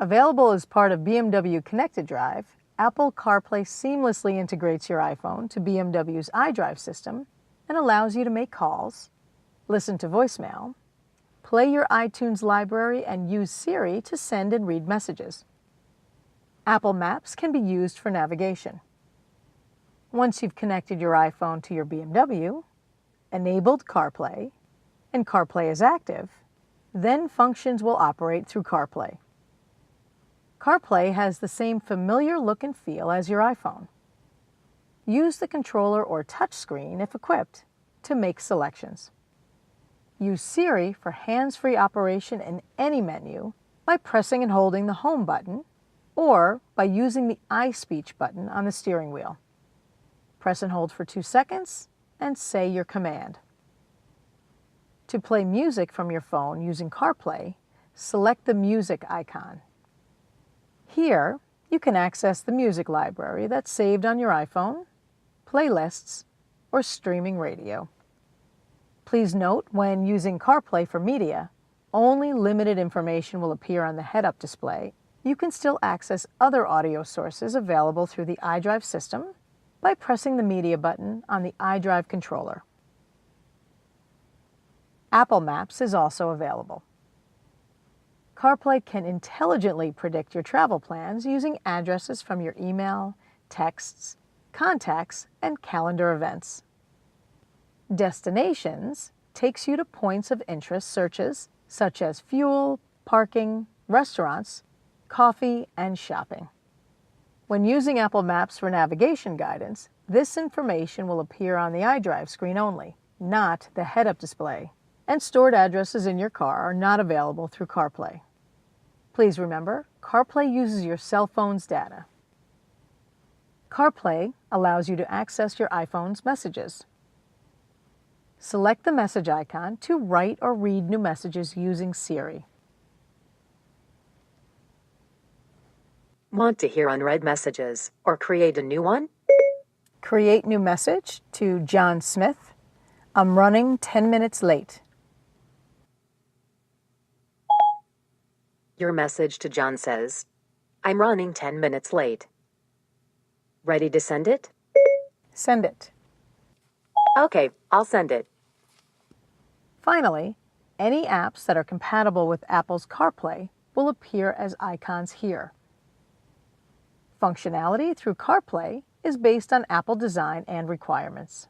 Available as part of BMW Connected Drive, Apple CarPlay seamlessly integrates your iPhone to BMW's iDrive system and allows you to make calls, listen to voicemail, play your iTunes library, and use Siri to send and read messages. Apple Maps can be used for navigation. Once you've connected your iPhone to your BMW, enabled CarPlay, and CarPlay is active, then functions will operate through CarPlay. CarPlay has the same familiar look and feel as your iPhone. Use the controller or touchscreen, if equipped, to make selections. Use Siri for hands-free operation in any menu by pressing and holding the Home button or by using the iSpeech button on the steering wheel. Press and hold for 2 seconds and say your command. To play music from your phone using CarPlay, select the Music icon. Here, you can access the music library that's saved on your iPhone, playlists, or streaming radio. Please note, when using CarPlay for media, only limited information will appear on the head-up display. You can still access other audio sources available through the iDrive system by pressing the Media button on the iDrive controller. Apple Maps is also available. CarPlay can intelligently predict your travel plans using addresses from your email, texts, contacts, and calendar events. Destinations takes you to points of interest searches such as fuel, parking, restaurants, coffee, and shopping. When using Apple Maps for navigation guidance, this information will appear on the iDrive screen only, not the head-up display, and stored addresses in your car are not available through CarPlay. Please remember, CarPlay uses your cell phone's data. CarPlay allows you to access your iPhone's messages. Select the message icon to write or read new messages using Siri. Want to hear unread messages or create a new one? Create new message to John Smith. I'm running 10 minutes late. Your message to John says, I'm running 10 minutes late. Ready to send it? Send it. Okay, I'll send it. Finally, any apps that are compatible with Apple's CarPlay will appear as icons here. Functionality through CarPlay is based on Apple design and requirements.